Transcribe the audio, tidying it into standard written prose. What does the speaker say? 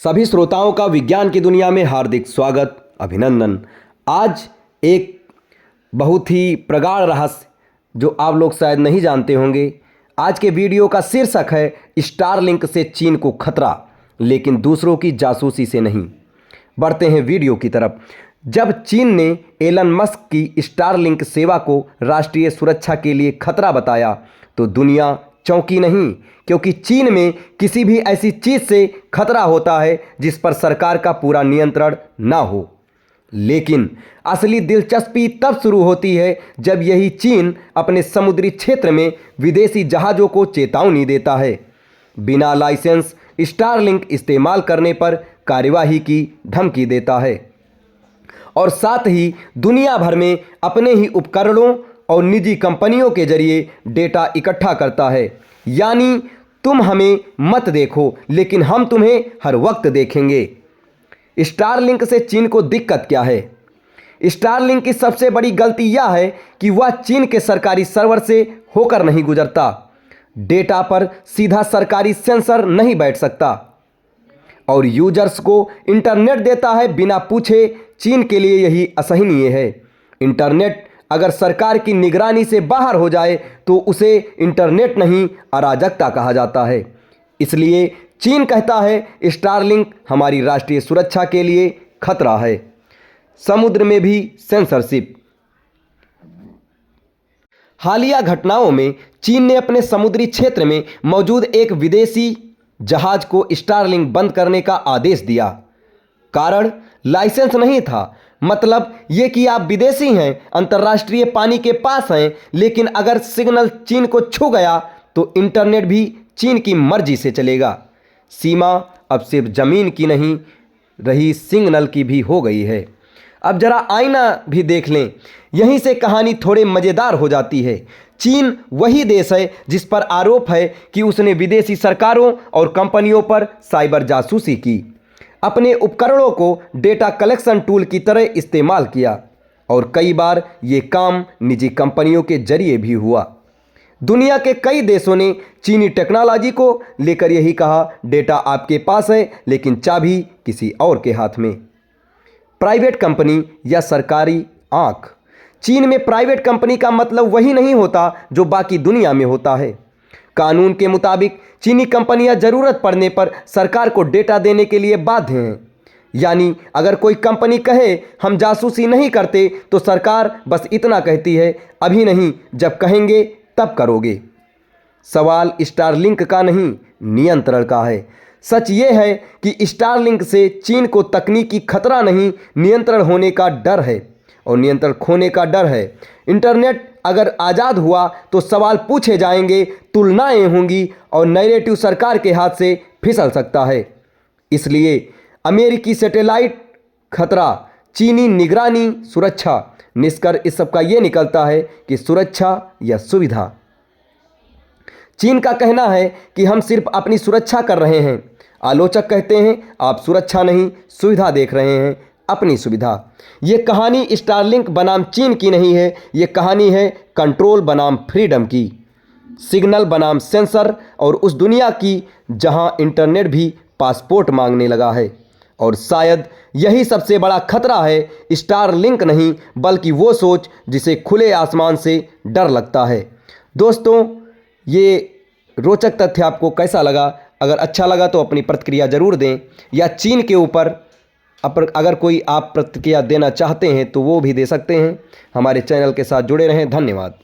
सभी श्रोताओं का विज्ञान की दुनिया में हार्दिक स्वागत, अभिनंदन। आज एक बहुत ही प्रगाढ़ रहस्य जो आप लोग शायद नहीं जानते होंगे। आज के वीडियो का शीर्षक है स्टारलिंक से चीन को खतरा, लेकिन दूसरों की जासूसी से नहीं। बढ़ते हैं वीडियो की तरफ। जब चीन ने एलन मस्क की स्टारलिंक सेवा को राष्ट्रीय सुरक्षा के लिए खतरा बताया तो दुनिया चौंकी नहीं, क्योंकि चीन में किसी भी ऐसी चीज़ से खतरा होता है जिस पर सरकार का पूरा नियंत्रण ना हो। लेकिन असली दिलचस्पी तब शुरू होती है जब यही चीन अपने समुद्री क्षेत्र में विदेशी जहाज़ों को चेतावनी देता है, बिना लाइसेंस स्टारलिंक इस्तेमाल करने पर कार्यवाही की धमकी देता है और साथ ही दुनिया भर में अपने ही उपकरणों और निजी कंपनियों के जरिए डेटा इकट्ठा करता है। यानी तुम हमें मत देखो, लेकिन हम तुम्हें हर वक्त देखेंगे। स्टारलिंक से चीन को दिक्कत क्या है? स्टारलिंक की सबसे बड़ी गलती यह है कि वह चीन के सरकारी सर्वर से होकर नहीं गुजरता। डेटा पर सीधा सरकारी सेंसर नहीं बैठ सकता और यूजर्स को इंटरनेट देता है बिना पूछे। चीन के लिए यही असहनीय है। इंटरनेट अगर सरकार की निगरानी से बाहर हो जाए तो उसे इंटरनेट नहीं, अराजकता कहा जाता है। इसलिए चीन कहता है स्टारलिंक हमारी राष्ट्रीय सुरक्षा के लिए खतरा है। समुद्र में भी सेंसरशिप। हालिया घटनाओं में चीन ने अपने समुद्री क्षेत्र में मौजूद एक विदेशी जहाज को स्टारलिंक बंद करने का आदेश दिया। कारण लाइसेंस नहीं था। मतलब ये कि आप विदेशी हैं, अंतर्राष्ट्रीय पानी के पास हैं, लेकिन अगर सिग्नल चीन को छू गया तो इंटरनेट भी चीन की मर्जी से चलेगा। सीमा अब सिर्फ ज़मीन की नहीं रही, सिग्नल की भी हो गई है। अब जरा आईना भी देख लें, यहीं से कहानी थोड़े मज़ेदार हो जाती है। चीन वही देश है जिस पर आरोप है कि उसने विदेशी सरकारों और कंपनियों पर साइबर जासूसी की, अपने उपकरणों को डेटा कलेक्शन टूल की तरह इस्तेमाल किया और कई बार ये काम निजी कंपनियों के जरिए भी हुआ। दुनिया के कई देशों ने चीनी टेक्नोलॉजी को लेकर यही कहा, डेटा आपके पास है लेकिन चाबी किसी और के हाथ में। प्राइवेट कंपनी या सरकारी आंख। चीन में प्राइवेट कंपनी का मतलब वही नहीं होता जो बाकी दुनिया में होता है। कानून के मुताबिक चीनी कंपनियां जरूरत पड़ने पर सरकार को डेटा देने के लिए बाध्य हैं। यानी अगर कोई कंपनी कहे हम जासूसी नहीं करते तो सरकार बस इतना कहती है, अभी नहीं, जब कहेंगे तब करोगे। सवाल स्टारलिंक का नहीं, नियंत्रण का है। सच ये है कि स्टारलिंक से चीन को तकनीकी खतरा नहीं, नियंत्रण होने का डर है और नियंत्रण खोने का डर है। इंटरनेट अगर आज़ाद हुआ तो सवाल पूछे जाएंगे, तुलनाएं होंगी और नैरेटिव सरकार के हाथ से फिसल सकता है। इसलिए अमेरिकी सैटेलाइट खतरा, चीनी निगरानी सुरक्षा। निष्कर्ष इस सब का ये निकलता है कि सुरक्षा या सुविधा। चीन का कहना है कि हम सिर्फ अपनी सुरक्षा कर रहे हैं। आलोचक कहते हैं आप सुरक्षा नहीं, सुविधा देख रहे हैं, अपनी सुविधा। ये कहानी स्टारलिंक बनाम चीन की नहीं है, ये कहानी है कंट्रोल बनाम फ्रीडम की, सिग्नल बनाम सेंसर और उस दुनिया की जहां इंटरनेट भी पासपोर्ट मांगने लगा है। और शायद यही सबसे बड़ा खतरा है, स्टारलिंक नहीं बल्कि वो सोच जिसे खुले आसमान से डर लगता है। दोस्तों, ये रोचक तथ्य आपको कैसा लगा? अगर अच्छा लगा तो अपनी प्रतिक्रिया ज़रूर दें, या चीन के ऊपर अगर कोई आप प्रतिक्रिया देना चाहते हैं तो वो भी दे सकते हैं। हमारे चैनल के साथ जुड़े रहें। धन्यवाद।